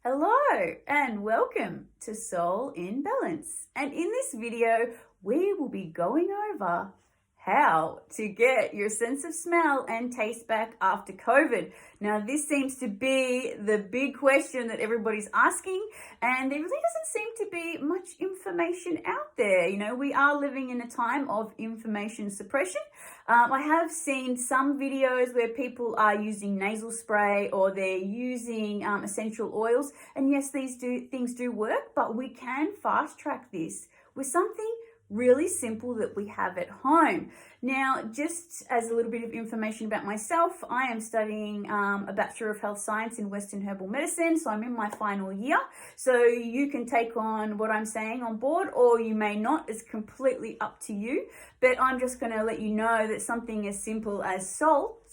Hello and welcome to Soul in Balance. And in this video, we will be going over how to get your sense of smell and taste back after COVID. Now, this seems to be the big question that everybody's asking, and there really doesn't seem to be much information out there. You know, we are living in a time of information suppression. I have seen some videos where people are using nasal spray or they're using essential oils, and yes, these things do work, but we can fast track this with something really simple that we have at home. Now, just as a little bit of information about myself, I am studying a Bachelor of Health Science in Western Herbal Medicine, so I'm in my final year. So you can take on what I'm saying on board, or you may not. It's completely up to you. But I'm just going to let you know that something as simple as salt,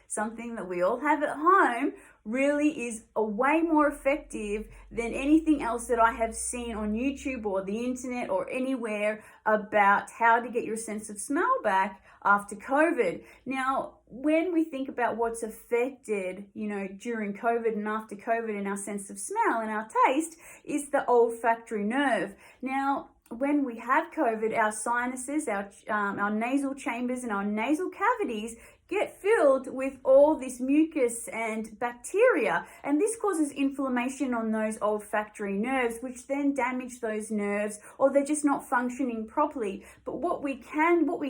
something that we all have at home, really is a way more effective than anything else that I have seen on YouTube or the internet or anywhere about how to get your sense of smell back after COVID. Now, when we think about what's affected, during COVID and after COVID in our sense of smell and our taste, is the olfactory nerve. Now, when we have COVID, our sinuses, our nasal chambers and our nasal cavities get filled with all this mucus and bacteria, and this causes inflammation on those olfactory nerves, which then damage those nerves, or they're just not functioning properly. But what we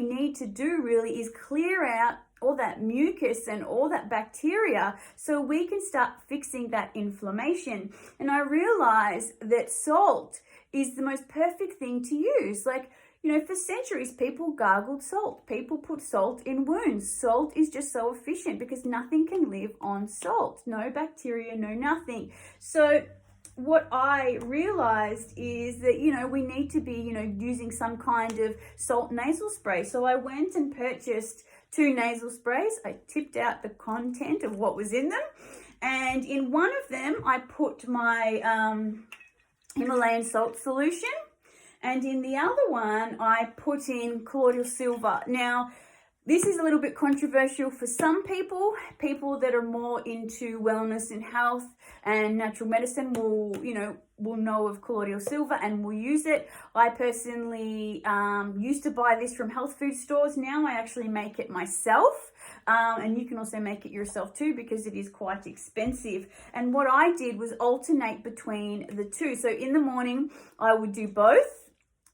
need to do really is clear out all that mucus and all that bacteria so we can start fixing that inflammation. And I realized that salt is the most perfect thing to use. For centuries, people gargled salt. People put salt in wounds. Salt is just so efficient because nothing can live on salt. No bacteria, no nothing. So what I realized is that, we need to be, using some kind of salt nasal spray. So I went and purchased 2 nasal sprays. I tipped out the content of what was in them. And in one of them, I put my Himalayan salt solution. And in the other one, I put in colloidal silver. Now, this is a little bit controversial for some people. People that are more into wellness and health and natural medicine will know of colloidal silver and will use it. I personally used to buy this from health food stores. Now I actually make it myself. And you can also make it yourself too because it is quite expensive. And what I did was alternate between the two. So in the morning, I would do both.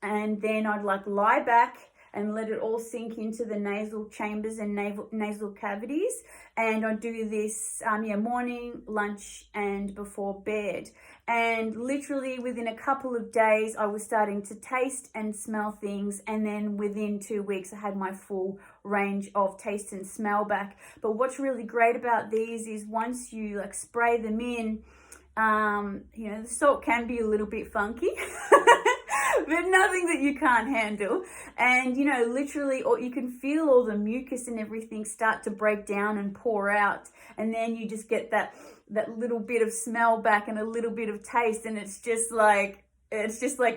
And then I'd lie back and let it all sink into the nasal chambers and nasal cavities. And I'd do this morning, lunch, and before bed. And literally within a couple of days, I was starting to taste and smell things. And then within 2 weeks, I had my full range of taste and smell back. But what's really great about these is once you spray them in, the salt can be a little bit funky. But nothing that you can't handle. And, literally, or you can feel all the mucus and everything start to break down and pour out. And then you just get that little bit of smell back and a little bit of taste. And it's just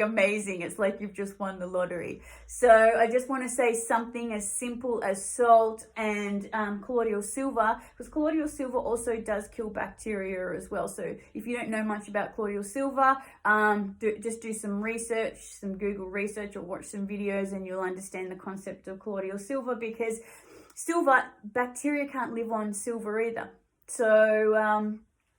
amazing. It's like you've just won the lottery. So I just want to say something as simple as salt and colloidal silver, because colloidal silver also does kill bacteria as well. So if you don't know much about colloidal silver, just do some research, some Google research, or watch some videos, and you'll understand the concept of colloidal silver, because bacteria can't live on silver either. So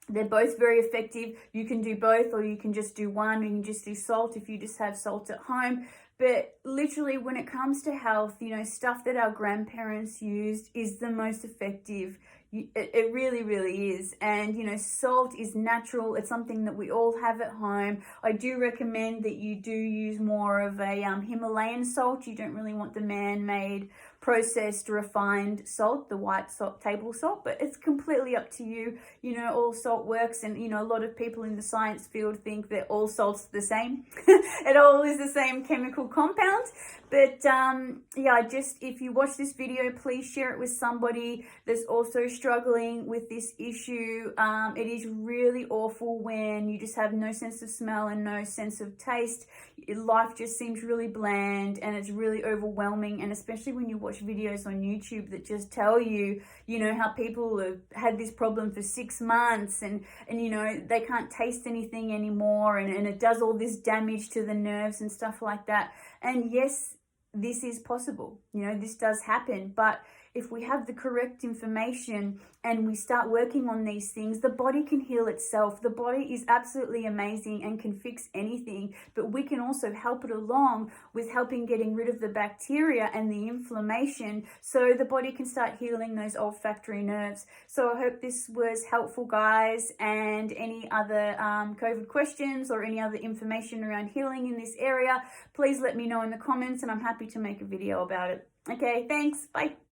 they're both very effective. You can do both, or you can just do one. You can just do salt if you just have salt at home. But literally, when it comes to health, stuff that our grandparents used is the most effective. It really, really is. And, salt is natural. It's something that we all have at home. I do recommend that you do use more of a Himalayan salt. You don't really want the man-made, processed, refined salt, the white salt, table salt, but it's completely up to you. All salt works, and, a lot of people in the science field think that all salt's the same. It all is the same chemical compound. But if you watch this video, please share it with somebody that's also struggling with this issue. It is really awful when you just have no sense of smell and no sense of taste. Life just seems really bland and it's really overwhelming, and especially when you watch watch videos on YouTube that just tell you, how people have had this problem for 6 months and they can't taste anything anymore and it does all this damage to the nerves and stuff like that. And yes, this is possible. This does happen. But if we have the correct information and we start working on these things, the body can heal itself. The body is absolutely amazing and can fix anything, but we can also help it along with helping getting rid of the bacteria and the inflammation so the body can start healing those olfactory nerves. So I hope this was helpful, guys, and any other COVID questions or any other information around healing in this area, please let me know in the comments and I'm happy to make a video about it. Okay, thanks. Bye.